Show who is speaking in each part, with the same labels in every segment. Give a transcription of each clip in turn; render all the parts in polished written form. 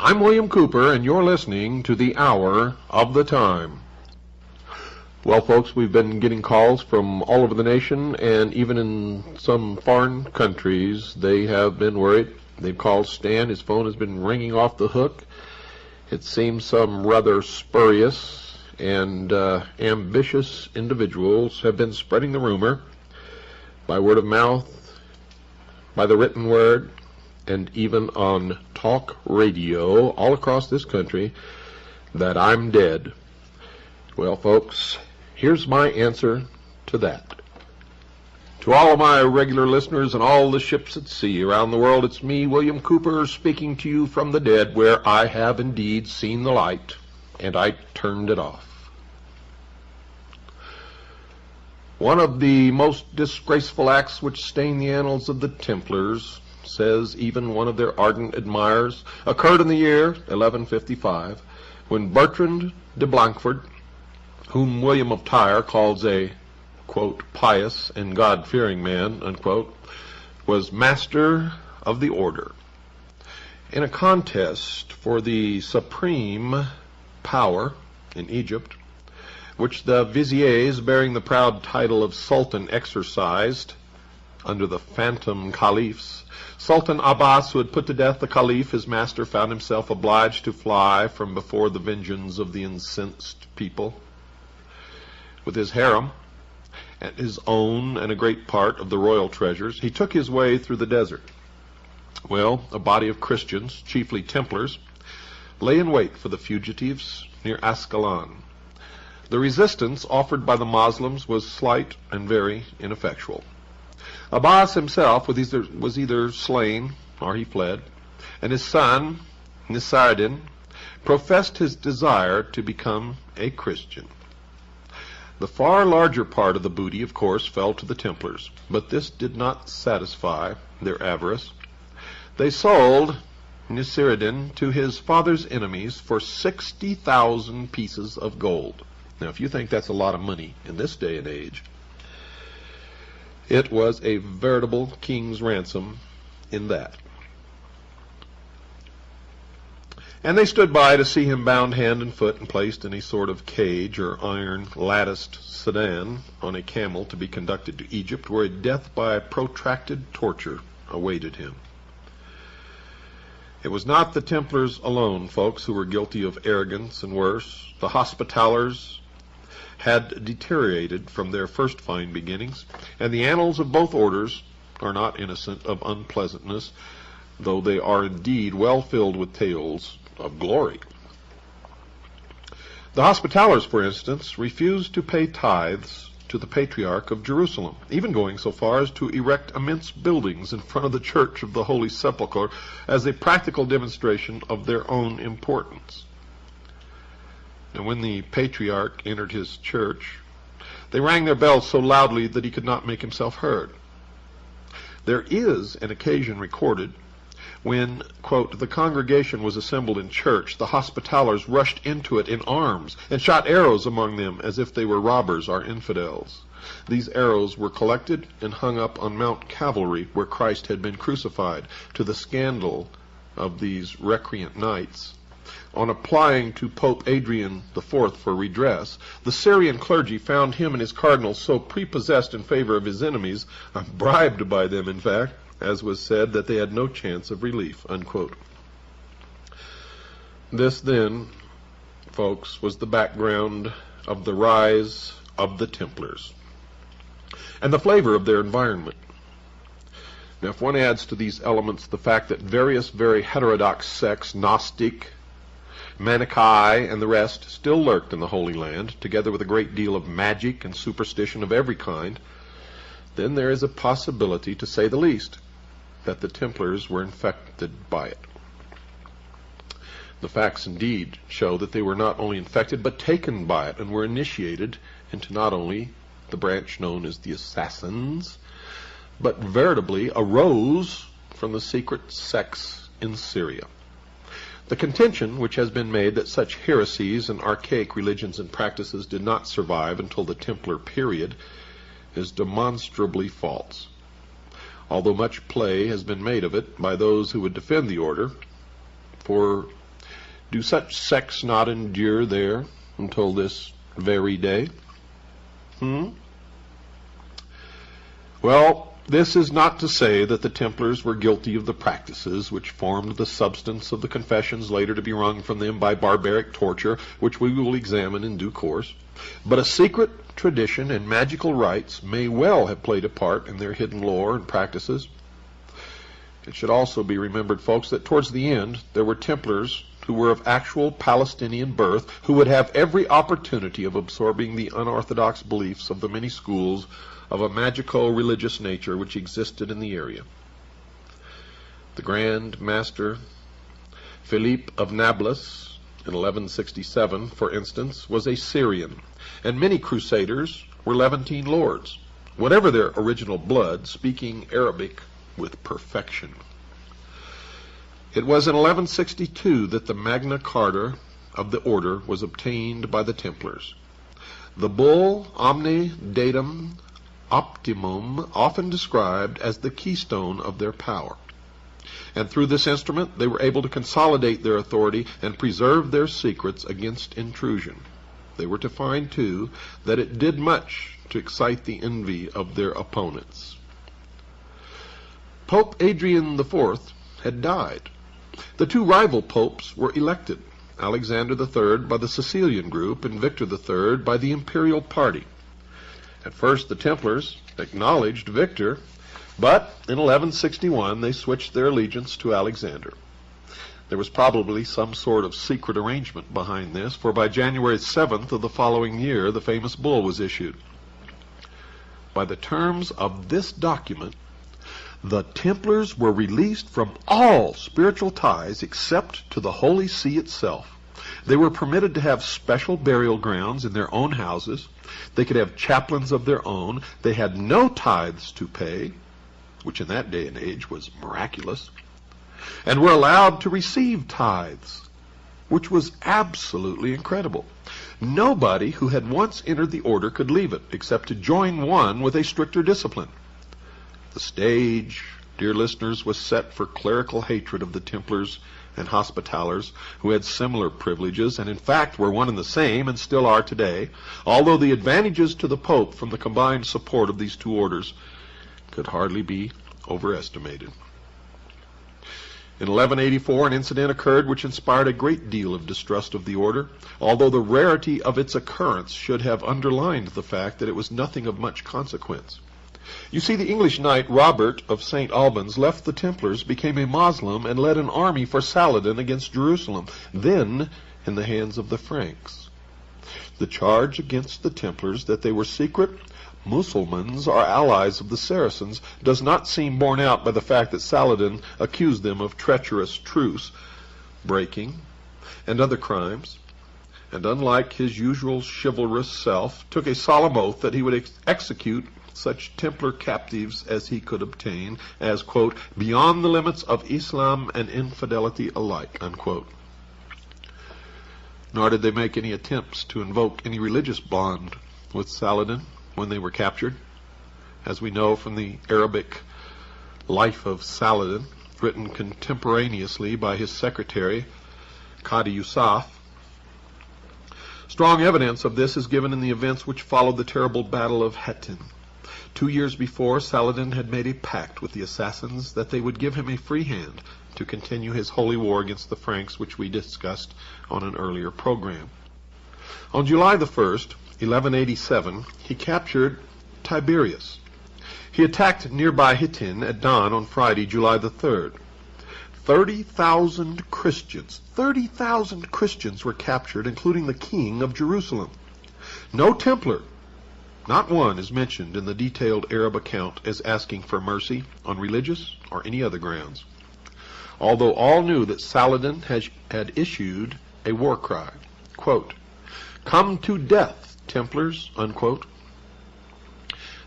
Speaker 1: I'm William Cooper, and you're listening to the Hour of the Time. Well, folks, we've been getting calls from all over the nation, and even in some foreign countries, they have been worried. They've called Stan. His phone has been ringing off the hook. It seems some rather spurious and ambitious individuals have been spreading the rumor by word of mouth, by the written word, and even on talk radio all across this country that I'm dead. Well, folks, here's my answer to that. To all of my regular listeners and all the ships at sea around the world, it's me, William Cooper, speaking to you from the dead, where I have indeed seen the light, and I turned it off. One of the most disgraceful acts which stain the annals of the Templars, says even one of their ardent admirers, occurred in the year 1155, when Bertrand de Blancfort, whom William of Tyre calls a, quote, pious and God-fearing man, unquote, was master of the order. In a contest for the supreme power in Egypt, which the viziers bearing the proud title of Sultan exercised under the phantom caliphs, Sultan Abbas, who had put to death the caliph, his master, found himself obliged to fly from before the vengeance of the incensed people. With his harem, and his own and a great part of the royal treasures, he took his way through the desert. Well, a body of Christians, chiefly Templars, lay in wait for the fugitives near Ascalon. The resistance offered by the Moslems was slight and very ineffectual. Abbas himself was either slain or he fled, and his son, Nasiruddin, professed his desire to become a Christian. The far larger part of the booty, of course, fell to the Templars, but this did not satisfy their avarice. They sold Nasiruddin to his father's enemies for 60,000 pieces of gold. Now, if you think that's a lot of money in this day and age, it was a veritable king's ransom in that. And they stood by to see him bound hand and foot and placed in a sort of cage or iron latticed sedan on a camel to be conducted to Egypt, where a death by protracted torture awaited him. It was not the Templars alone, folks, who were guilty of arrogance and worse. The Hospitallers had deteriorated from their first fine beginnings, and the annals of both orders are not innocent of unpleasantness, though they are indeed well filled with tales of glory. The Hospitallers, for instance, refused to pay tithes to the Patriarch of Jerusalem, even going so far as to erect immense buildings in front of the Church of the Holy Sepulchre as a practical demonstration of their own importance. And when the Patriarch entered his church, they rang their bells so loudly that he could not make himself heard. There is an occasion recorded when, quote, the congregation was assembled in church, the Hospitallers rushed into it in arms and shot arrows among them as if they were robbers or infidels. These arrows were collected and hung up on Mount Calvary, where Christ had been crucified, to the scandal of these recreant knights. On applying to Pope Adrian IV for redress, the Syrian clergy found him and his cardinals so prepossessed in favor of his enemies, bribed by them in fact, as was said, that they had no chance of relief, unquote. This then, folks, was the background of the rise of the Templars and the flavor of their environment. Now, if one adds to these elements the fact that various very heterodox sects, Gnostic, Manichae, and the rest, still lurked in the Holy Land, together with a great deal of magic and superstition of every kind, then there is a possibility, to say the least, that the Templars were infected by it. The facts indeed show that they were not only infected, but taken by it, and were initiated into not only the branch known as the Assassins, but veritably arose from the secret sects in Syria. The contention which has been made that such heresies and archaic religions and practices did not survive until the Templar period is demonstrably false, although much play has been made of it by those who would defend the order. For do such sects not endure there until this very day? Well, this is not to say that the Templars were guilty of the practices which formed the substance of the confessions later to be wrung from them by barbaric torture, which we will examine in due course. But a secret tradition and magical rites may well have played a part in their hidden lore and practices. It should also be remembered, folks, that towards the end there were Templars who were of actual Palestinian birth, who would have every opportunity of absorbing the unorthodox beliefs of the many schools of a magico-religious nature which existed in the area. The Grand Master Philippe of Nablus, in 1167, for instance, was a Syrian, and many crusaders were Levantine lords, whatever their original blood, speaking Arabic with perfection. It was in 1162 that the Magna Carta of the order was obtained by the Templars. The bull Omne Datum Optimum, often described as the keystone of their power. And through this instrument they were able to consolidate their authority and preserve their secrets against intrusion. They were to find, too, that it did much to excite the envy of their opponents. Pope Adrian IV had died. The two rival popes were elected, Alexander III by the Sicilian group and Victor III by the imperial party. At first the Templars acknowledged Victor, but in 1161 they switched their allegiance to Alexander. There was probably some sort of secret arrangement behind this, for by January 7th of the following year the famous bull was issued. By the terms of this document, the Templars were released from all spiritual ties except to the Holy See itself. They were permitted to have special burial grounds in their own houses. They could have chaplains of their own. They had no tithes to pay, which in that day and age was miraculous, and were allowed to receive tithes, which was absolutely incredible. Nobody who had once entered the order could leave it, except to join one with a stricter discipline. The stage, dear listeners, was set for clerical hatred of the Templars and Hospitallers, who had similar privileges, and in fact were one and the same, and still are today, although the advantages to the Pope from the combined support of these two orders could hardly be overestimated. In 1184 an incident occurred which inspired a great deal of distrust of the order, although the rarity of its occurrence should have underlined the fact that it was nothing of much consequence. You see, the English knight Robert of St. Albans left the Templars, became a Moslem, and led an army for Saladin against Jerusalem, then in the hands of the Franks. The charge against the Templars that they were secret Mussulmans or allies of the Saracens does not seem borne out by the fact that Saladin accused them of treacherous truce breaking and other crimes, and unlike his usual chivalrous self, took a solemn oath that he would execute such Templar captives as he could obtain as, quote, beyond the limits of Islam and infidelity alike, unquote. Nor did they make any attempts to invoke any religious bond with Saladin when they were captured, as we know from the Arabic Life of Saladin, written contemporaneously by his secretary, Qadi Yusuf. Strong evidence of this is given in the events which followed the terrible Battle of Hattin. 2 years before, Saladin had made a pact with the assassins that they would give him a free hand to continue his holy war against the Franks, which we discussed on an earlier program. On July the 1st, 1187, he captured Tiberias. He attacked nearby Hittin at dawn on Friday, July the 3rd. 30,000 Christians were captured, including the king of Jerusalem. No Templar, not one, is mentioned in the detailed Arab account as asking for mercy on religious or any other grounds, although all knew that Saladin had issued a war cry, quote, "Come to death, Templars," unquote.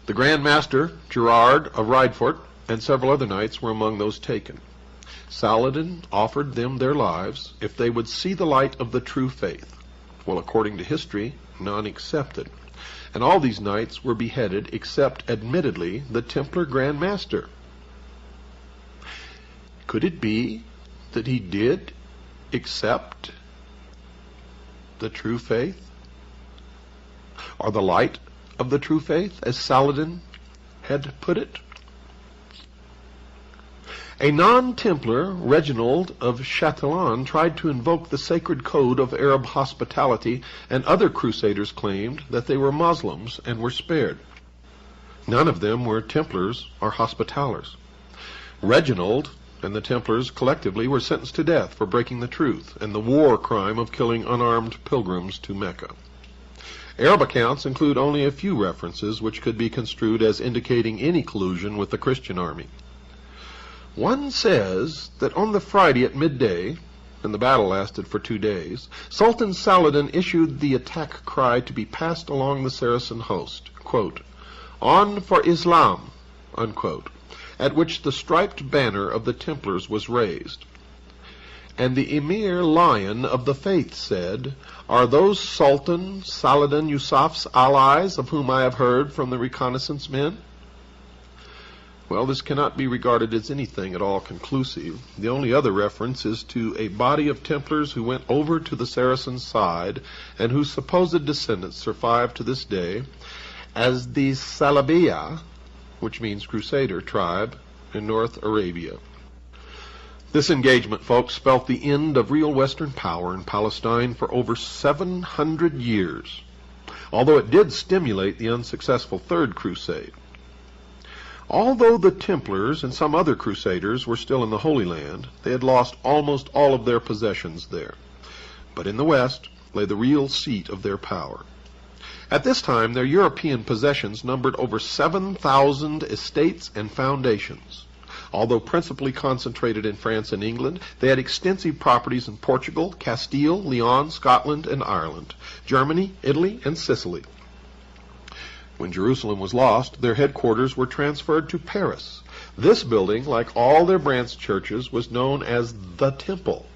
Speaker 1: The Grand Master, Gerard of Rydfort, and several other knights were among those taken. Saladin offered them their lives if they would see the light of the true faith. Well, according to history, none accepted, and all these knights were beheaded except, admittedly, the Templar Grand Master. Could it be that he did accept the true faith, or the light of the true faith, as Saladin had put it? A non-Templar, Reginald of Chatillon, tried to invoke the sacred code of Arab hospitality, and other crusaders claimed that they were Muslims and were spared. None of them were Templars or Hospitallers. Reginald and the Templars collectively were sentenced to death for breaking the truth and the war crime of killing unarmed pilgrims to Mecca. Arab accounts include only a few references which could be construed as indicating any collusion with the Christian army. One says that on the Friday at midday, and the battle lasted for 2 days, Sultan Saladin issued the attack cry to be passed along the Saracen host, quote, "On for Islam," unquote, at which the striped banner of the Templars was raised. And the Emir Lion of the Faith said, "Are those Sultan Saladin Yusuf's allies of whom I have heard from the reconnaissance men?" Well, this cannot be regarded as anything at all conclusive. The only other reference is to a body of Templars who went over to the Saracen side and whose supposed descendants survive to this day as the Salabiya, which means Crusader tribe, in North Arabia. This engagement, folks, spelt the end of real Western power in Palestine for over 700 years, although it did stimulate the unsuccessful Third Crusade. Although the Templars and some other Crusaders were still in the Holy Land, they had lost almost all of their possessions there. But in the West lay the real seat of their power. At this time, their European possessions numbered over 7,000 estates and foundations. Although principally concentrated in France and England, they had extensive properties in Portugal, Castile, Leon, Scotland, and Ireland, Germany, Italy, and Sicily. When Jerusalem was lost, their headquarters were transferred to Paris. This building, like all their branch churches, was known as the Temple.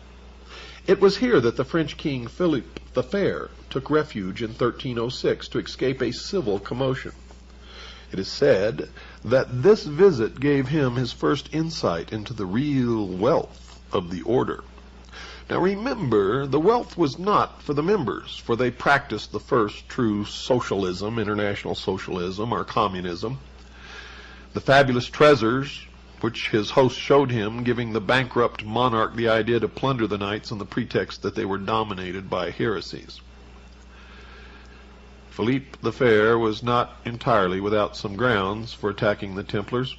Speaker 1: It was here that the French king Philippe the Fair took refuge in 1306 to escape a civil commotion. It is said that this visit gave him his first insight into the real wealth of the order. Now remember, the wealth was not for the members, for they practiced the first true socialism, international socialism, or communism. The fabulous treasures which his host showed him, giving the bankrupt monarch the idea to plunder the knights on the pretext that they were dominated by heresies. Philippe the Fair was not entirely without some grounds for attacking the Templars.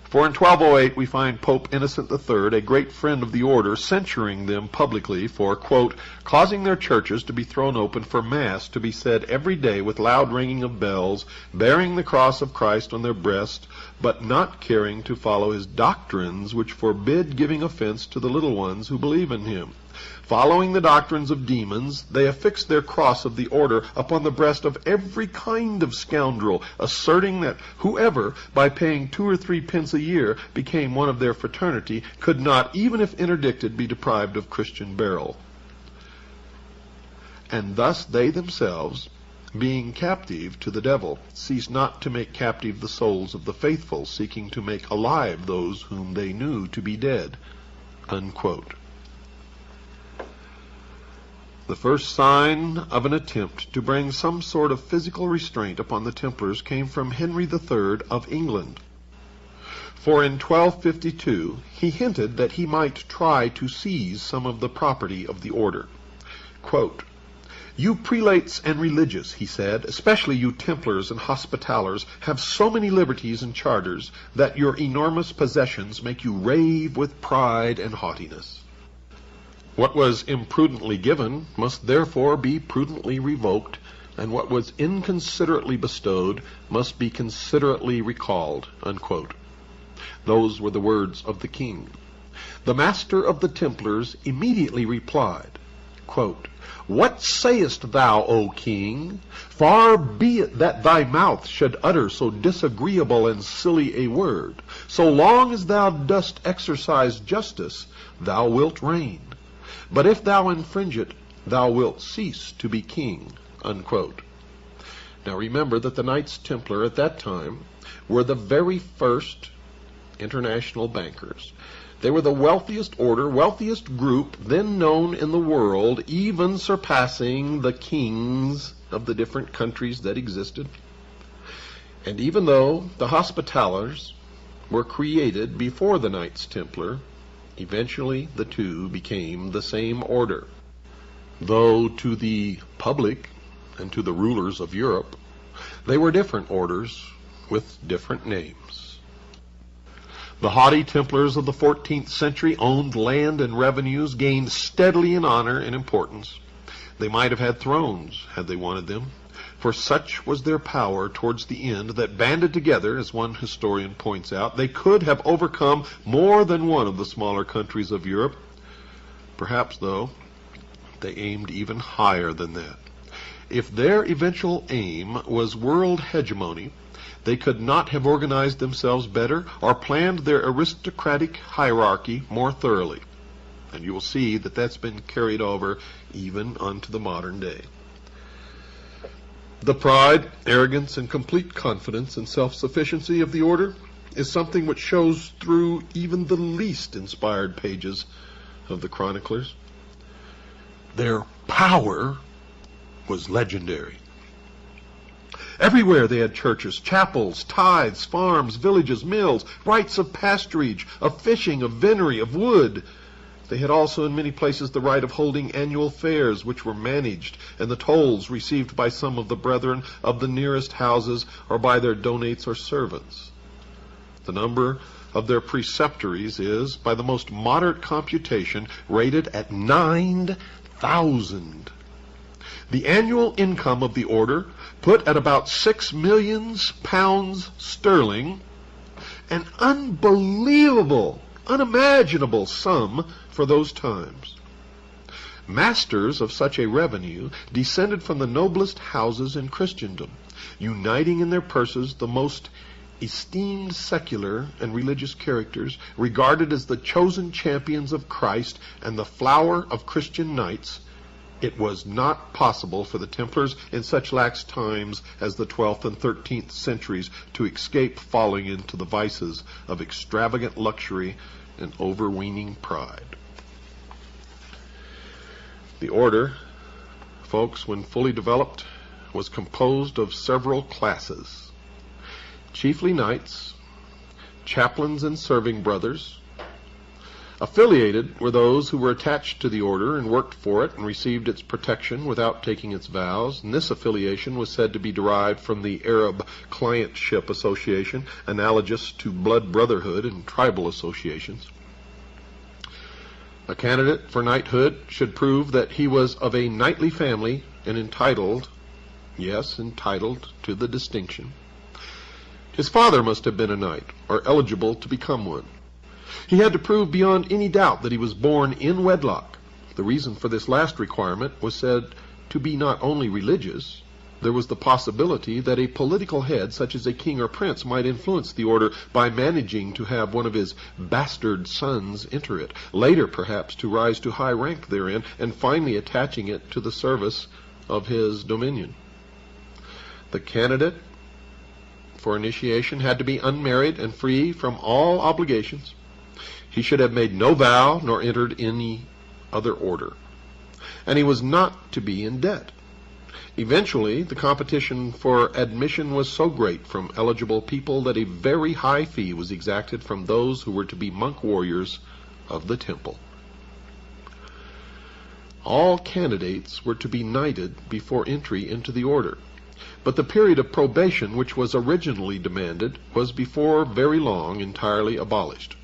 Speaker 1: For in 1208 we find Pope Innocent III, a great friend of the order, censuring them publicly for, quote, causing their churches to be thrown open for Mass to be said every day with loud ringing of bells, bearing the cross of Christ on their breast, but not caring to follow his doctrines which forbid giving offense to the little ones who believe in him. Following the doctrines of demons, they affixed their cross of the order upon the breast of every kind of scoundrel, asserting that whoever, by paying 2 or 3 pence a year, became one of their fraternity, could not, even if interdicted, be deprived of Christian burial. And thus they themselves, being captive to the devil, ceased not to make captive the souls of the faithful, seeking to make alive those whom they knew to be dead. Unquote. The first sign of an attempt to bring some sort of physical restraint upon the Templars came from Henry III of England. For in 1252 he hinted that he might try to seize some of the property of the order. Quote, You prelates and religious, he said, especially you Templars and Hospitallers, have so many liberties and charters that your enormous possessions make you rave with pride and haughtiness. What was imprudently given must therefore be prudently revoked, and what was inconsiderately bestowed must be considerately recalled." Unquote. Those were the words of the king. The master of the Templars immediately replied, quote, "What sayest thou, O king? Far be it that thy mouth should utter so disagreeable and silly a word. So long as thou dost exercise justice, thou wilt reign. But if thou infringe it, thou wilt cease to be king." Unquote. Now remember that the Knights Templar at that time were the very first international bankers. They were the wealthiest order, wealthiest group then known in the world, even surpassing the kings of the different countries that existed. And even though the Hospitallers were created before the Knights Templar, eventually the two became the same order, though to the public and to the rulers of Europe, they were different orders with different names. The haughty Templars of the 14th century owned land and revenues, gained steadily in honor and importance. They might have had thrones had they wanted them, for such was their power towards the end that, banded together, as one historian points out, they could have overcome more than one of the smaller countries of Europe. Perhaps, though, they aimed even higher than that. If their eventual aim was world hegemony, they could not have organized themselves better or planned their aristocratic hierarchy more thoroughly. And you will see that that's been carried over even unto the modern day. The pride, arrogance, and complete confidence and self-sufficiency of the order is something which shows through even the least inspired pages of the chroniclers. Their power was legendary. Everywhere they had churches, chapels, tithes, farms, villages, mills, rights of pasturage, of fishing, of venery, of wood. They had also in many places the right of holding annual fairs, which were managed, and the tolls received by some of the brethren of the nearest houses or by their donates or servants. The number of their preceptories is, by the most moderate computation, rated at 9,000. The annual income of the order, put at about 6 millions pounds sterling, an unbelievable, unimaginable sum for those times. Masters of such a revenue descended from the noblest houses in Christendom, uniting in their purses the most esteemed secular and religious characters, regarded as the chosen champions of Christ and the flower of Christian knights. It was not possible for the Templars in such lax times as the 12th and 13th centuries to escape falling into the vices of extravagant luxury and overweening pride. The order, folks, when fully developed, was composed of several classes, chiefly knights, chaplains and serving brothers. Affiliated were those who were attached to the order and worked for it and received its protection without taking its vows, and this affiliation was said to be derived from the Arab clientship association, analogous to blood brotherhood and tribal associations. A candidate for knighthood should prove that he was of a knightly family and entitled, yes, entitled to the distinction. His father must have been a knight, or eligible to become one. He had to prove beyond any doubt that he was born in wedlock. The reason for this last requirement was said to be not only religious. There was the possibility that a political head, such as a king or prince, might influence the order by managing to have one of his bastard sons enter it, later perhaps to rise to high rank therein, and finally attaching it to the service of his dominion. The candidate for initiation had to be unmarried and free from all obligations. He should have made no vow nor entered any other order. And he was not to be in debt. Eventually, the competition for admission was so great from eligible people that a very high fee was exacted from those who were to be monk warriors of the temple. All candidates were to be knighted before entry into the order, but the period of probation which was originally demanded was before very long entirely abolished.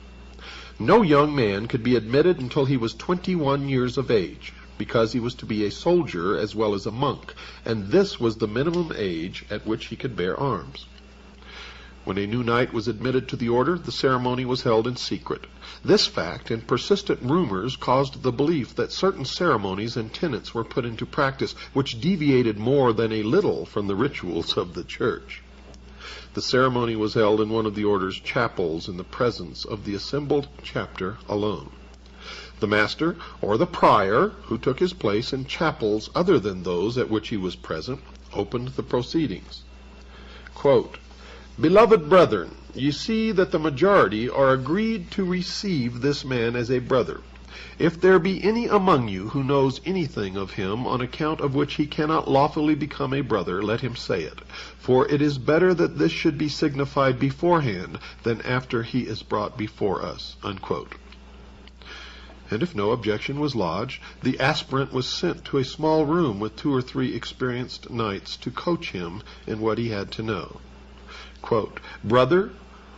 Speaker 1: No young man could be admitted until he was 21 years of age, because he was to be a soldier as well as a monk, and this was the minimum age at which he could bear arms. When a new knight was admitted to the order, the ceremony was held in secret. This fact and persistent rumors caused the belief that certain ceremonies and tenets were put into practice which deviated more than a little from the rituals of the church. The ceremony was held in one of the order's chapels in the presence of the assembled chapter alone. The master or the prior, who took his place in chapels other than those at which he was present, opened the proceedings. Quote, "Beloved brethren, ye see that the majority are agreed to receive this man as a brother. If there be any among you who knows anything of him on account of which he cannot lawfully become a brother, let him say it. For it is better that this should be signified beforehand than after he is brought before us." Unquote. And if no objection was lodged, the aspirant was sent to a small room with 2 or 3 experienced knights to coach him in what he had to know. Quote, "Brother,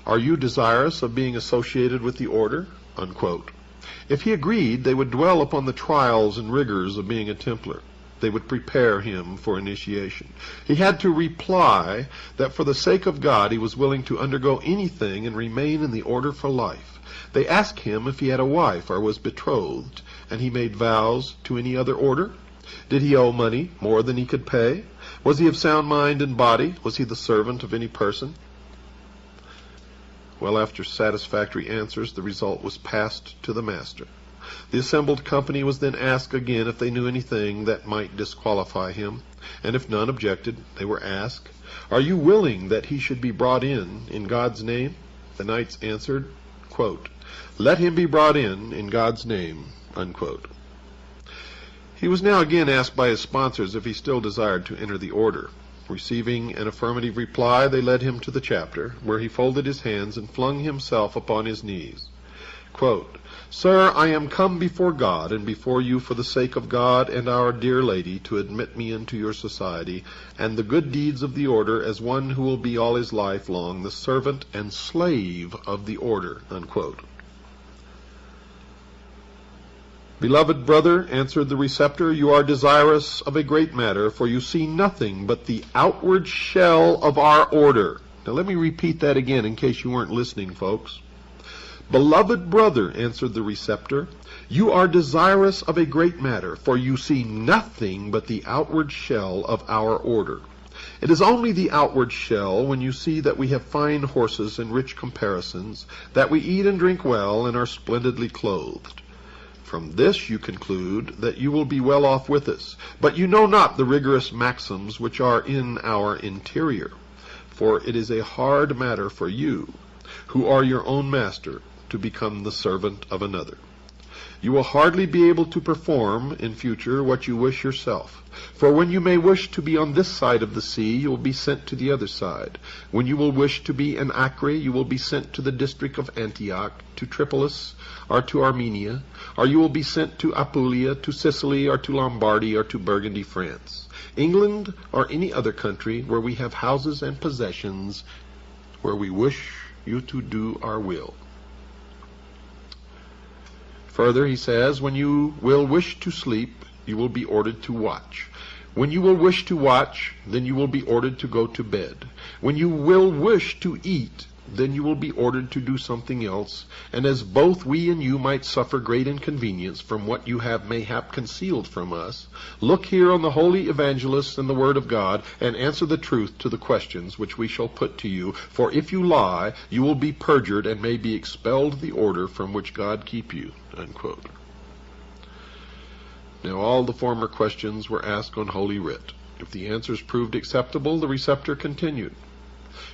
Speaker 1: are you desirous of being associated with the order?" Unquote. If he agreed, they would dwell upon the trials and rigors of being a Templar. They would prepare him for initiation. He had to reply that for the sake of God he was willing to undergo anything and remain in the order for life. They asked him if he had a wife or was betrothed, and he made vows to any other order. Did he owe money more than he could pay? Was he of sound mind and body? Was he the servant of any person? Well, after satisfactory answers, the result was passed to the master. The assembled company was then asked again if they knew anything that might disqualify him, and if none objected, they were asked, "Are you willing that he should be brought in God's name?" The knights answered, quote, "Let him be brought in God's name." Unquote. He was now again asked by his sponsors if he still desired to enter the order. Receiving an affirmative reply, they led him to the chapter, where he folded his hands and flung himself upon his knees. Quote, "Sir, I am come before God and before you for the sake of God and our dear Lady to admit me into your society and the good deeds of the order as one who will be all his life long the servant and slave of the order." Unquote. "Beloved brother," answered the receptor, "you are desirous of a great matter, for you see nothing but the outward shell of our order." Now let me repeat that again in case you weren't listening, folks. "Beloved brother," answered the receptor, "you are desirous of a great matter, for you see nothing but the outward shell of our order. It is only the outward shell when you see that we have fine horses and rich comparisons, that we eat and drink well and are splendidly clothed. From this you conclude that you will be well off with us, but you know not the rigorous maxims which are in our interior. For it is a hard matter for you, who are your own master, to become the servant of another. You will hardly be able to perform in future what you wish yourself. For when you may wish to be on this side of the sea, you will be sent to the other side. When you will wish to be in Acre, you will be sent to the district of Antioch, to Tripolis, or to Armenia, or you will be sent to Apulia, to Sicily, or to Lombardy, or to Burgundy, France, England, or any other country where we have houses and possessions, where we wish you to do our will." Further, he says, when you will wish to sleep, you will be ordered to watch. When you will wish to watch, then you will be ordered to go to bed. When you will wish to eat, then you will be ordered to do something else, and as both we and you might suffer great inconvenience from what you have mayhap concealed from us, look here on the holy evangelists and the word of God, and answer the truth to the questions which we shall put to you, for if you lie, you will be perjured and may be expelled the order from which God keep you." Unquote. Now all the former questions were asked on Holy Writ. If the answers proved acceptable, the receptor continued.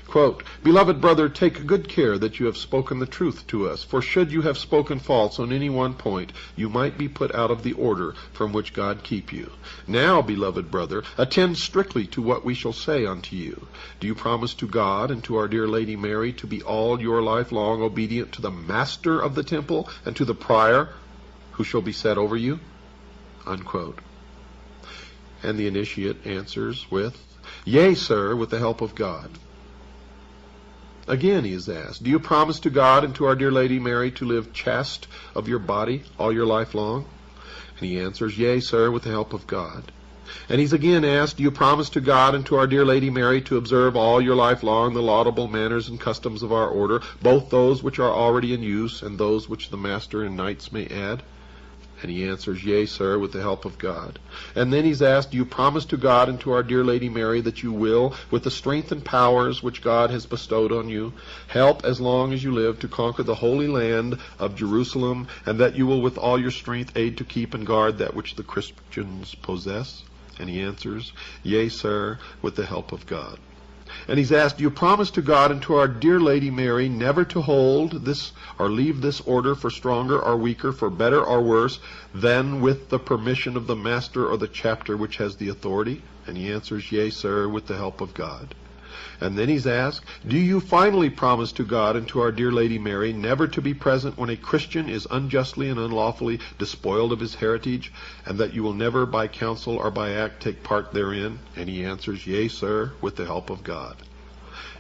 Speaker 1: Quote, "Beloved brother, take good care that you have spoken the truth to us, for should you have spoken false on any one point, you might be put out of the order from which God keep you. Now, beloved brother, attend strictly to what we shall say unto you. Do you promise to God and to our dear Lady Mary to be all your life long obedient to the master of the temple and to the prior who shall be set over you?" unquote. And the initiate answers with, "Yea, sir, with the help of God." Again he is asked, "Do you promise to God and to our dear Lady Mary to live chaste of your body all your life long?" And he answers, "Yea, sir, with the help of God." And he's again asked, "Do you promise to God and to our dear Lady Mary to observe all your life long the laudable manners and customs of our order, both those which are already in use and those which the master and knights may add?" And he answers, "Yea, sir, with the help of God." And then he's asked, "Do you promise to God and to our dear Lady Mary that you will, with the strength and powers which God has bestowed on you, help as long as you live to conquer the holy land of Jerusalem, and that you will with all your strength aid to keep and guard that which the Christians possess?" And he answers, "Yea, sir, with the help of God." And he's asked, "Do you promise to God and to our dear Lady Mary never to hold this or leave this order for stronger or weaker, for better or worse, than with the permission of the master or the chapter which has the authority?" And he answers, "Yea, sir, with the help of God." And then he's asked, "Do you finally promise to God and to our dear Lady Mary never to be present when a Christian is unjustly and unlawfully despoiled of his heritage, and that you will never by counsel or by act take part therein?" And he answers, "Yea, sir, with the help of God."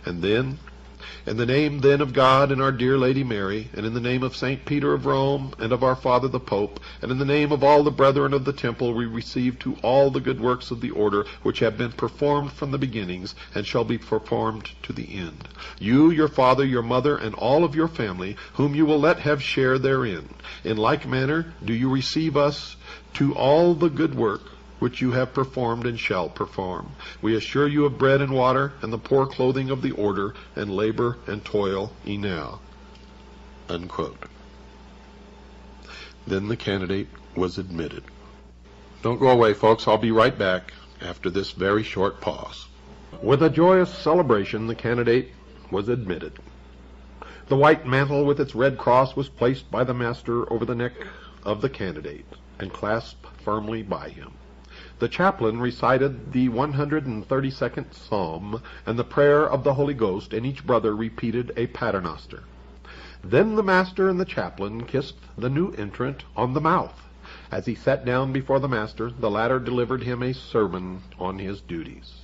Speaker 1: And then, "In the name then of God and our dear Lady Mary, and in the name of St. Peter of Rome, and of our Father the Pope, and in the name of all the brethren of the temple, we receive to all the good works of the order which have been performed from the beginnings, and shall be performed to the end. You, your father, your mother, and all of your family, whom you will let have share therein. In like manner do you receive us to all the good work which you have performed and shall perform. We assure you of bread and water, and the poor clothing of the order, and labor and toil enow." Unquote. Then the candidate was admitted. Don't go away, folks. I'll be right back after this very short pause. With a joyous celebration, the candidate was admitted. The white mantle with its red cross was placed by the master over the neck of the candidate and clasped firmly by him. The chaplain recited the 132nd Psalm and the prayer of the Holy Ghost, and each brother repeated a paternoster. Then the master and the chaplain kissed the new entrant on the mouth. As he sat down before the master, the latter delivered him a sermon on his duties.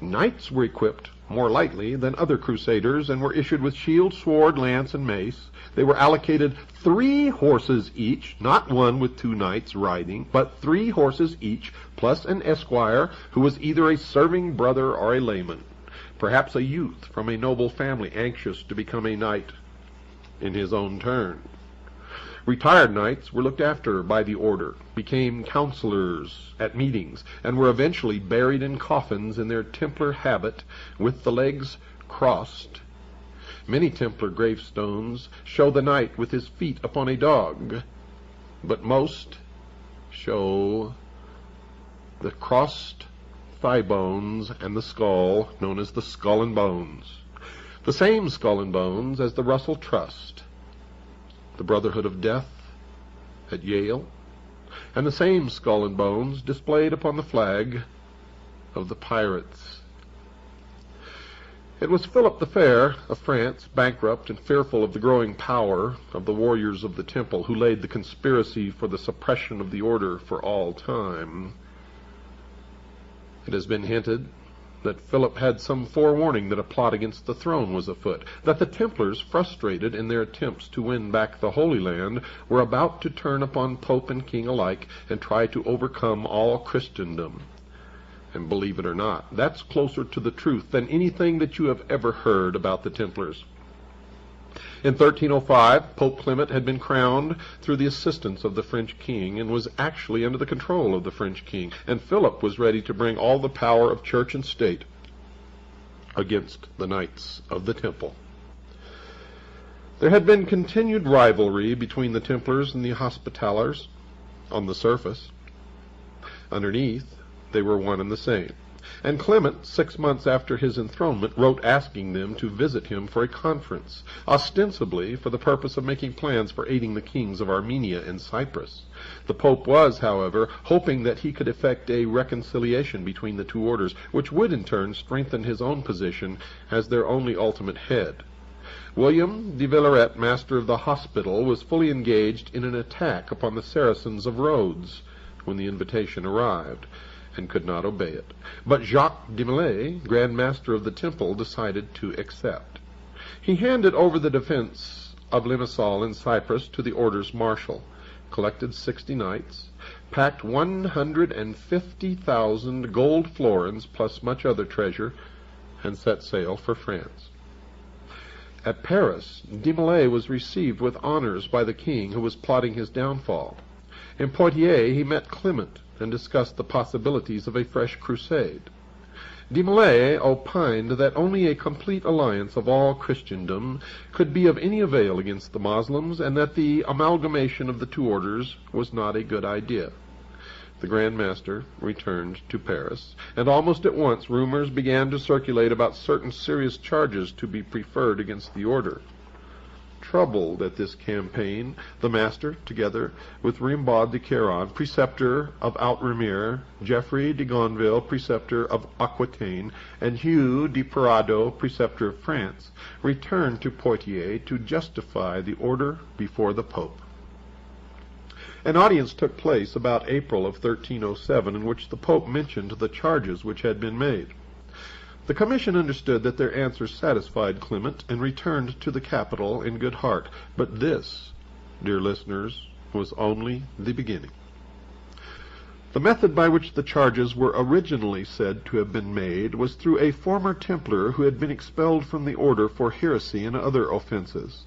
Speaker 1: Knights were equipped more lightly than other crusaders, and were issued with shield, sword, lance, and mace. They were allocated 3 horses each, not one with 2 knights riding, but 3 horses each, plus an esquire, who was either a serving brother or a layman, perhaps a youth from a noble family anxious to become a knight in his own turn. Retired knights were looked after by the order, became counselors at meetings, and were eventually buried in coffins in their Templar habit with the legs crossed. Many Templar gravestones show the knight with his feet upon a dog, but most show the crossed thigh bones and the skull, known as the skull and bones. The same skull and bones as the Russell Trust, the Brotherhood of Death at Yale, and the same skull and bones displayed upon the flag of the pirates. It was Philip the Fair of France, bankrupt and fearful of the growing power of the warriors of the temple, who laid the conspiracy for the suppression of the order for all time. It has been hinted that Philip had some forewarning that a plot against the throne was afoot, that the Templars, frustrated in their attempts to win back the Holy Land, were about to turn upon Pope and King alike and try to overcome all Christendom. And believe it or not, that's closer to the truth than anything that you have ever heard about the Templars. In 1305, Pope Clement had been crowned through the assistance of the French king, and was actually under the control of the French king, and Philip was ready to bring all the power of church and state against the Knights of the Temple. There had been continued rivalry between the Templars and the Hospitallers on the surface. Underneath, they were one and the same. And Clement, 6 months after his enthronement, wrote asking them to visit him for a conference, ostensibly for the purpose of making plans for aiding the kings of Armenia and Cyprus. The Pope was, however, hoping that he could effect a reconciliation between the 2 orders, which would in turn strengthen his own position as their only ultimate head. William de Villaret, master of the hospital, was fully engaged in an attack upon the Saracens of Rhodes, when the invitation arrived, and could not obey it. But Jacques de Molay, Grand Master of the Temple, decided to accept. He handed over the defense of Limassol in Cyprus to the order's marshal, collected 60 knights, packed 150,000 gold florins plus much other treasure, and set sail for France. At Paris, de Molay was received with honors by the king, who was plotting his downfall. In Poitiers he met Clement and discussed the possibilities of a fresh crusade. De Molay opined that only a complete alliance of all Christendom could be of any avail against the Moslems, and that the amalgamation of the two orders was not a good idea. The Grand Master returned to Paris, and almost at once rumors began to circulate about certain serious charges to be preferred against the order. Troubled at this campaign, the Master, together with Rimbaud de Caron, preceptor of Outremer, Geoffrey de Gonville, preceptor of Aquitaine, and Hugh de Parado, preceptor of France, returned to Poitiers to justify the order before the Pope. An audience took place about April of 1307, in which the Pope mentioned the charges which had been made. The commission understood that their answers satisfied Clement and returned to the capital in good heart. But this, dear listeners, was only the beginning. The method by which the charges were originally said to have been made was through a former Templar who had been expelled from the order for heresy and other offenses.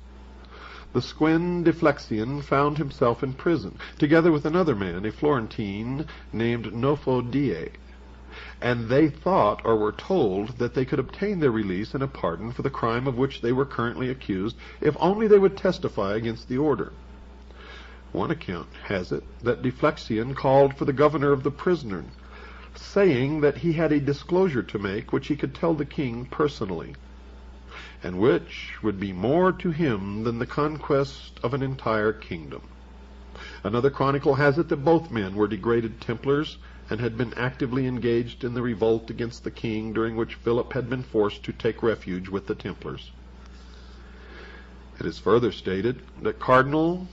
Speaker 1: The Squin de Flexion found himself in prison, together with another man, a Florentine named Nofodie, and they thought or were told that they could obtain their release and a pardon for the crime of which they were currently accused, if only they would testify against the order. One account has it that de Flexion called for the governor of the prison, saying that he had a disclosure to make which he could tell the king personally, and which would be more to him than the conquest of an entire kingdom. Another chronicle has it that both men were degraded Templars and had been actively engaged in the revolt against the king, during which Philip had been forced to take refuge with the Templars. It is further stated that Cardinal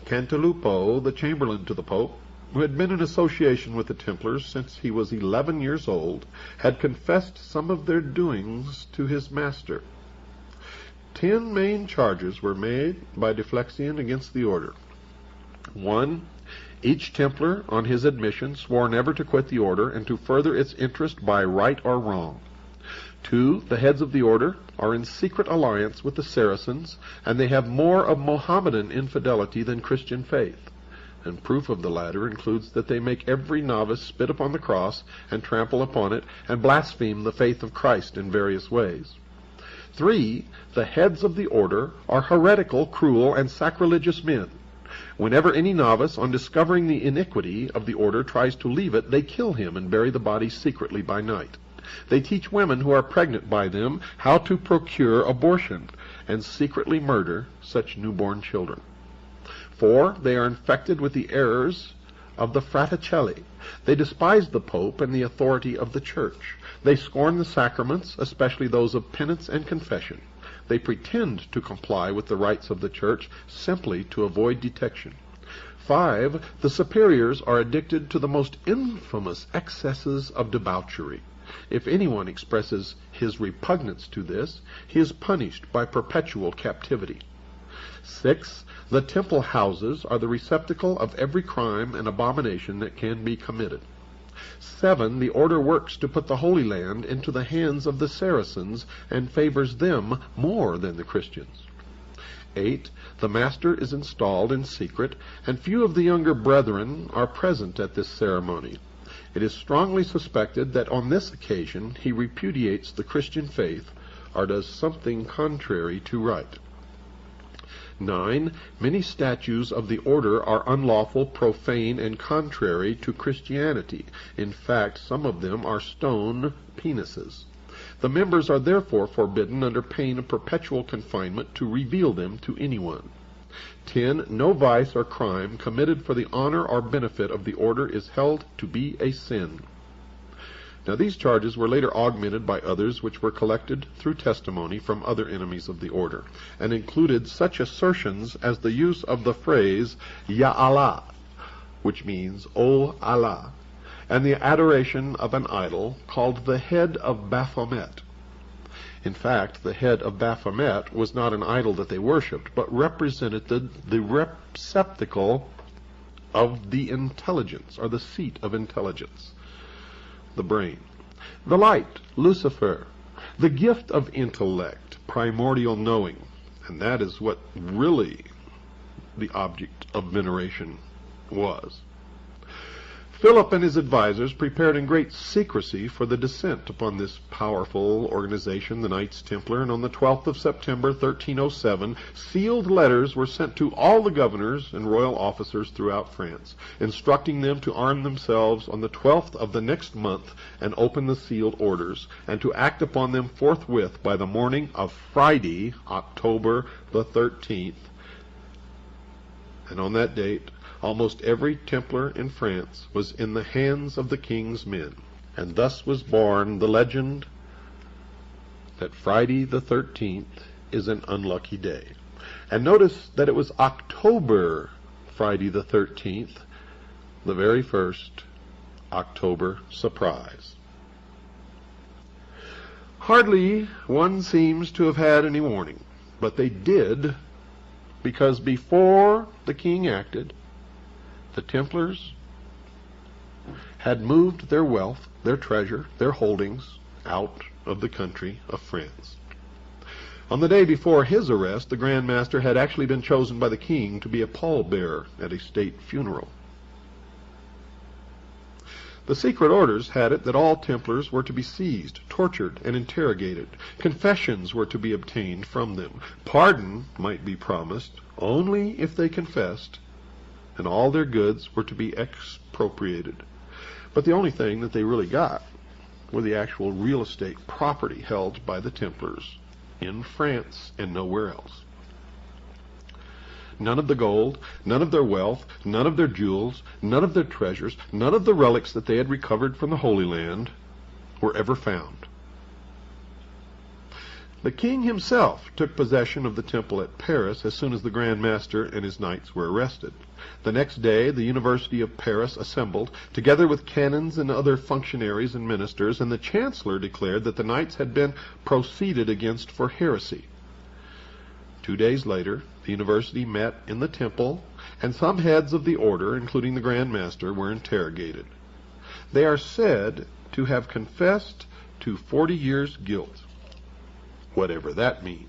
Speaker 1: Cantilupo, the chamberlain to the Pope, who had been in association with the Templars since he was 11 years old, had confessed some of their doings to his master. 10 main charges were made by de Flexion against the order. 1. Each Templar, on his admission, swore never to quit the order and to further its interest by right or wrong. 2. The heads of the order are in secret alliance with the Saracens, and they have more of Mohammedan infidelity than Christian faith. And proof of the latter includes that they make every novice spit upon the cross and trample upon it, and blaspheme the faith of Christ in various ways. 3. The heads of the order are heretical, cruel, and sacrilegious men. Whenever any novice, on discovering the iniquity of the order, tries to leave it, they kill him and bury the body secretly by night. They teach women who are pregnant by them how to procure abortion, and secretly murder such newborn children. 4. They are infected with the errors of the Fraticelli. They despise the Pope and the authority of the Church. They scorn the sacraments, especially those of penance and confession. They pretend to comply with the rites of the Church simply to avoid detection. 5. The superiors are addicted to the most infamous excesses of debauchery. If anyone expresses his repugnance to this, he is punished by perpetual captivity. 6. The temple houses are the receptacle of every crime and abomination that can be committed. 7. The order works to put the Holy Land into the hands of the Saracens and favors them more than the Christians. 8. The master is installed in secret, and few of the younger brethren are present at this ceremony. It is strongly suspected that on this occasion he repudiates the Christian faith or does something contrary to right. 9. Many statues of the order are unlawful, profane, and contrary to Christianity. In fact, some of them are stone penises. The members are therefore forbidden under pain of perpetual confinement to reveal them to anyone. 10. No vice or crime committed for the honor or benefit of the order is held to be a sin. Now these charges were later augmented by others which were collected through testimony from other enemies of the order, and included such assertions as the use of the phrase Ya Allah, which means O Allah, and the adoration of an idol called the head of Baphomet. In fact, the head of Baphomet was not an idol that they worshipped, but represented the receptacle of the intelligence, or the seat of intelligence, the brain. The light, Lucifer, the gift of intellect, primordial knowing, and that is what really the object of veneration was. Philip and his advisors prepared in great secrecy for the descent upon this powerful organization, the Knights Templar, and on the 12th of September, 1307, sealed letters were sent to all the governors and royal officers throughout France, instructing them to arm themselves on the 12th of the next month and open the sealed orders, and to act upon them forthwith by the morning of Friday, October the 13th. And on that date, almost every Templar in France was in the hands of the king's men. And thus was born the legend that Friday the 13th is an unlucky day. And notice that it was October Friday the 13th, the very first October surprise. Hardly one seems to have had any warning, but they did, because before the king acted, the Templars had moved their wealth, their treasure, their holdings out of the country of France. On the day before his arrest, the Grand Master had actually been chosen by the king to be a pallbearer at a state funeral. The secret orders had it that all Templars were to be seized, tortured, and interrogated. Confessions were to be obtained from them. Pardon might be promised only if they confessed, and all their goods were to be expropriated. But the only thing that they really got were the actual real estate property held by the Templars in France and nowhere else. None of the gold, none of their wealth, none of their jewels, none of their treasures, none of the relics that they had recovered from the Holy Land were ever found. The king himself took possession of the temple at Paris as soon as the Grand Master and his knights were arrested. The next day, the University of Paris assembled, together with canons and other functionaries and ministers, and the chancellor declared that the knights had been proceeded against for heresy. 2 days later, the university met in the temple, and some heads of the order, including the Grand Master, were interrogated. They are said to have confessed to 40 years' guilt, whatever that means.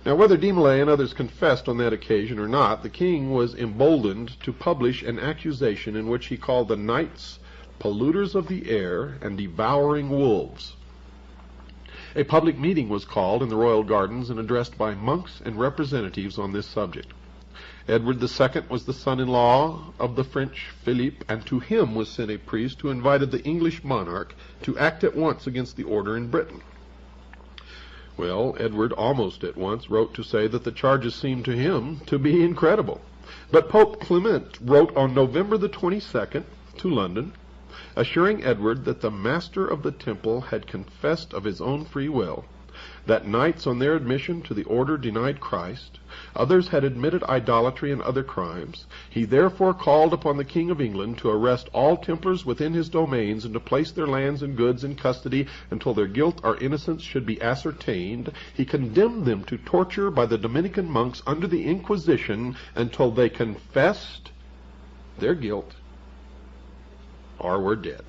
Speaker 1: Now, whether de Molay and others confessed on that occasion or not, the king was emboldened to publish an accusation in which he called the knights polluters of the air and devouring wolves. A public meeting was called in the royal gardens and addressed by monks and representatives on this subject. Edward II was the son-in-law of the French Philippe, and to him was sent a priest who invited the English monarch to act at once against the order in Britain. Well, Edward almost at once wrote to say that the charges seemed to him to be incredible. But Pope Clement wrote on November the 22nd to London, assuring Edward that the master of the temple had confessed of his own free will, that knights on their admission to the order denied Christ, others had admitted idolatry and other crimes. He therefore called upon the King of England to arrest all Templars within his domains and to place their lands and goods in custody until their guilt or innocence should be ascertained. He condemned them to torture by the Dominican monks under the Inquisition until they confessed their guilt or were dead.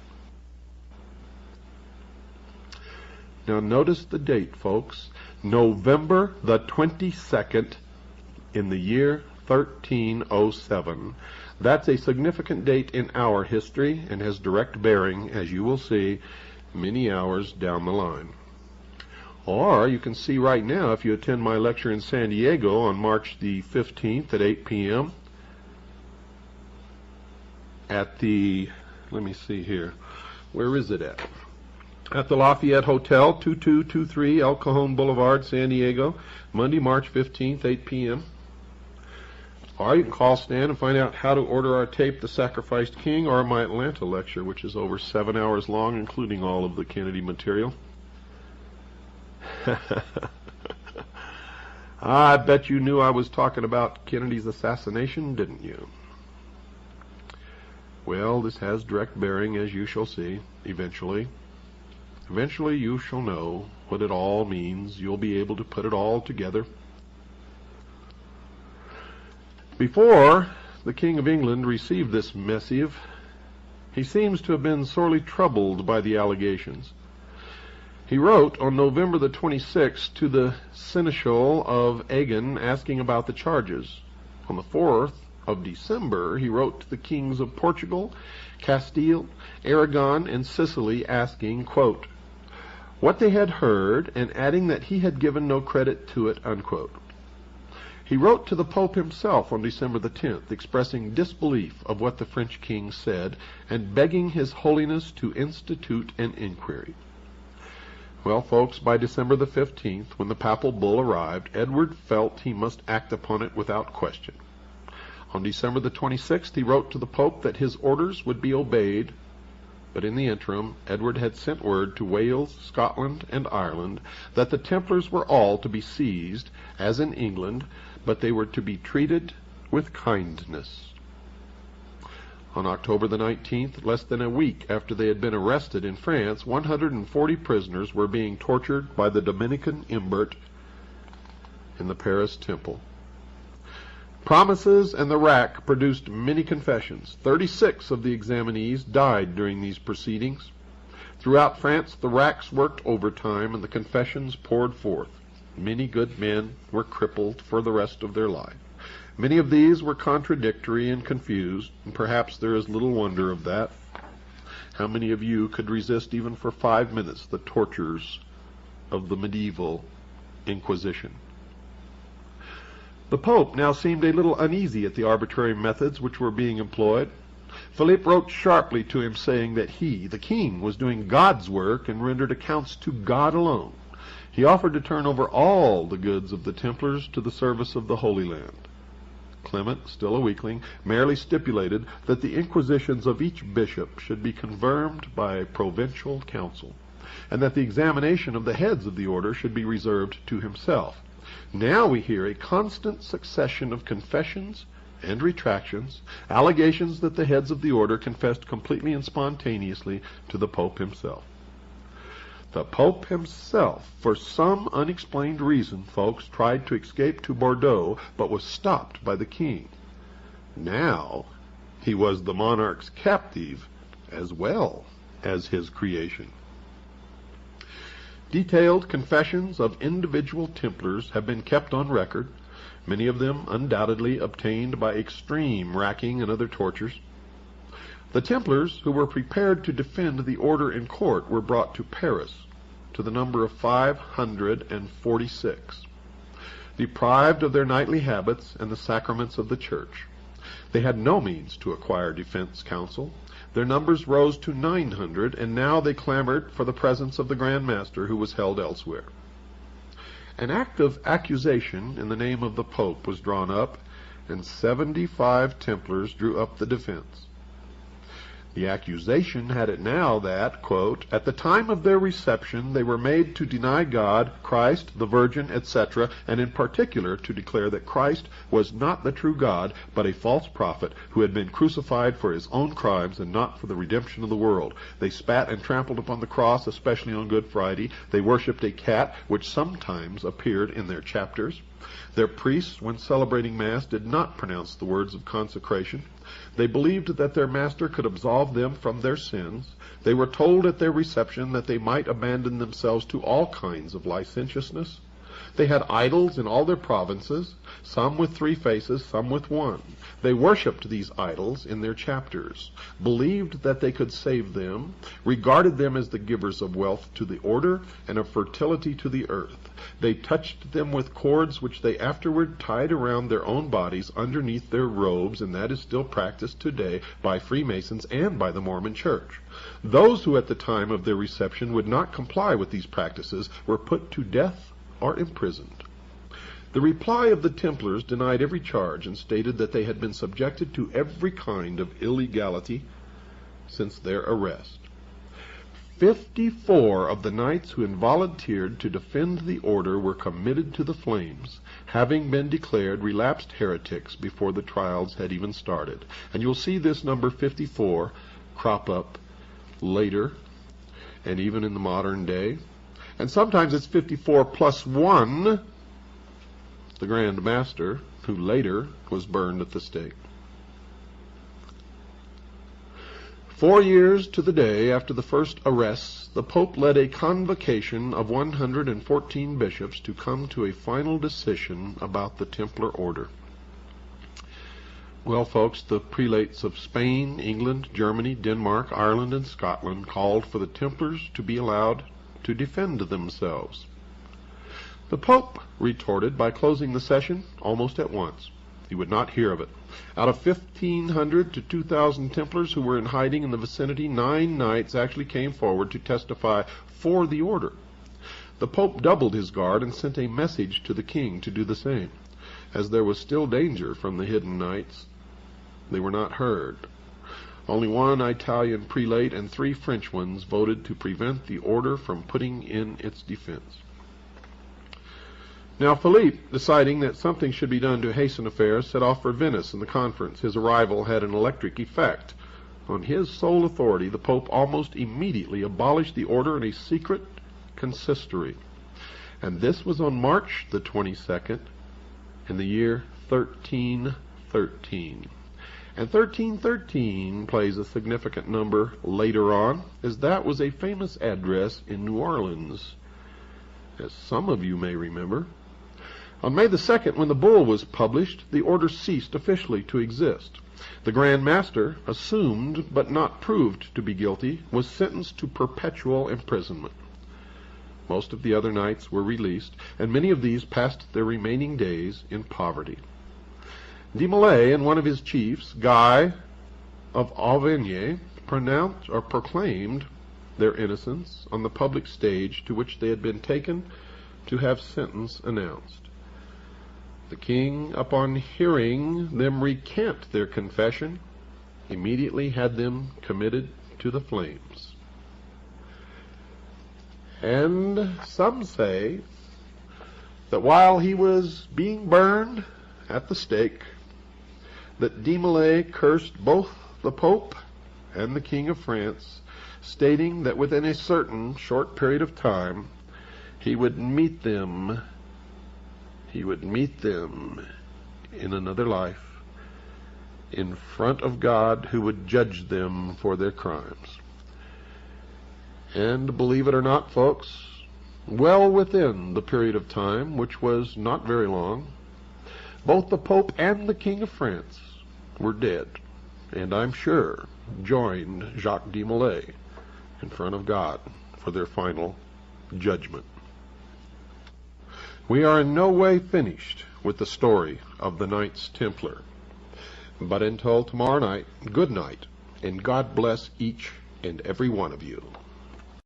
Speaker 1: Now notice the date, folks. November the 22nd in the year 1307. That's a significant date in our history and has direct bearing, as you will see, many hours down the line. Or you can see right now, if you attend my lecture in San Diego on March the 15th at 8 p.m. at the, let me see here, where is it at? At the Lafayette Hotel, 2223 El Cajon Boulevard, San Diego, Monday, March 15th, 8 p.m. Or you can call Stan and find out how to order our tape, The Sacrificed King, or my Atlanta lecture, which is over 7 hours long, including all of the Kennedy material. I bet you knew I was talking about Kennedy's assassination, didn't you? Well, this has direct bearing, as you shall see, eventually. Eventually you shall know what it all means. You'll be able to put it all together. Before the King of England received this missive, he seems to have been sorely troubled by the allegations. He wrote on November the 26th to the Seneschal of Agen asking about the charges. On the 4th of December, he wrote to the kings of Portugal, Castile, Aragon, and Sicily asking, quote, what they had heard, and adding that he had given no credit to it, unquote. He wrote to the Pope himself on December the 10th, expressing disbelief of what the French king said, and begging His Holiness to institute an inquiry. Well, folks, by December the 15th, when the papal bull arrived, Edward felt he must act upon it without question. On December the 26th, he wrote to the Pope that his orders would be obeyed, but in the interim, Edward had sent word to Wales, Scotland, and Ireland that the Templars were all to be seized, as in England, but they were to be treated with kindness. On October the 19th, less than a week after they had been arrested in France, 140 prisoners were being tortured by the Dominican Imbert in the Paris Temple. Promises and the rack produced many confessions. 36 of the examinees died during these proceedings. Throughout France, the racks worked overtime and the confessions poured forth. Many good men were crippled for the rest of their life. Many of these were contradictory and confused, and perhaps there is little wonder of that. How many of you could resist even for 5 minutes the tortures of the medieval Inquisition? The Pope now seemed a little uneasy at the arbitrary methods which were being employed. Philip wrote sharply to him, saying that he, the king, was doing God's work and rendered accounts to God alone. He offered to turn over all the goods of the Templars to the service of the Holy Land. Clement, still a weakling, merely stipulated that the inquisitions of each bishop should be confirmed by a provincial council, and that the examination of the heads of the order should be reserved to himself. Now we hear a constant succession of confessions and retractions, allegations that the heads of the order confessed completely and spontaneously to the Pope himself. The Pope himself, for some unexplained reason, folks, tried to escape to Bordeaux, but was stopped by the king. Now he was the monarch's captive as well as his creation. Detailed confessions of individual Templars have been kept on record, many of them undoubtedly obtained by extreme racking and other tortures. The Templars, who were prepared to defend the order in court, were brought to Paris, to the number of 546, deprived of their knightly habits and the sacraments of the Church. They had no means to acquire defense counsel. Their numbers rose to 900, and now they clamored for the presence of the Grand Master, who was held elsewhere. An act of accusation in the name of the Pope was drawn up, and 75 Templars drew up the defense. The accusation had it now that, quote, at the time of their reception they were made to deny God, Christ, the Virgin, etc., and in particular to declare that Christ was not the true God, but a false prophet who had been crucified for his own crimes and not for the redemption of the world. They spat and trampled upon the cross, especially on Good Friday. They worshipped a cat, which sometimes appeared in their chapters. Their priests, when celebrating Mass, did not pronounce the words of consecration. They believed that their master could absolve them from their sins. They were told at their reception that they might abandon themselves to all kinds of licentiousness. They had idols in all their provinces, some with 3 faces, some with 1. They worshipped these idols in their chapters, believed that they could save them, regarded them as the givers of wealth to the order and of fertility to the earth. They touched them with cords which they afterward tied around their own bodies underneath their robes, and that is still practiced today by Freemasons and by the Mormon Church. Those who at the time of their reception would not comply with these practices were put to death or imprisoned. The reply of the Templars denied every charge and stated that they had been subjected to every kind of illegality since their arrest. 54 of the knights who had volunteered to defend the order were committed to the flames, having been declared relapsed heretics before the trials had even started. And you'll see this number 54 crop up later and even in the modern day. And sometimes it's 54 plus 1, the Grand Master, who later was burned at the stake. 4 years to the day after the first arrests, the Pope led a convocation of 114 bishops to come to a final decision about the Templar order. Well, folks, the prelates of Spain, England, Germany, Denmark, Ireland, and Scotland called for the Templars to be allowed to defend themselves. The Pope retorted by closing the session almost at once. He would not hear of it. Out of 1,500 to 2,000 Templars who were in hiding in the vicinity, 9 knights actually came forward to testify for the order. The Pope doubled his guard and sent a message to the king to do the same. As there was still danger from the hidden knights, they were not heard. Only 1 Italian prelate and 3 French ones voted to prevent the order from putting in its defense. Now Philippe, deciding that something should be done to hasten affairs, set off for Venice in the conference. His arrival had an electric effect. On his sole authority, the Pope almost immediately abolished the order in a secret consistory. And this was on March the 22nd in the year 1313. And 1313 plays a significant number later on, as that was a famous address in New Orleans, as some of you may remember. On May the 2nd, when the bull was published, the order ceased officially to exist. The Grand Master, assumed but not proved to be guilty, was sentenced to perpetual imprisonment. Most of the other knights were released, and many of these passed their remaining days in poverty. De Molay and one of his chiefs, Guy of Auvergne, proclaimed their innocence on the public stage to which they had been taken to have sentence announced. The king, upon hearing them recant their confession, immediately had them committed to the flames. And some say that while he was being burned at the stake, that de Molay cursed both the Pope and the King of France, stating that within a certain short period of time he would meet them in another life in front of God, who would judge them for their crimes. And believe it or not, folks, well within the period of time, which was not very long, both the Pope and the King of France were dead, and I'm sure joined Jacques de Molay in front of God for their final judgment. We are in no way finished with the story of the Knights Templar. But until tomorrow night, good night, and God bless each and every one of you.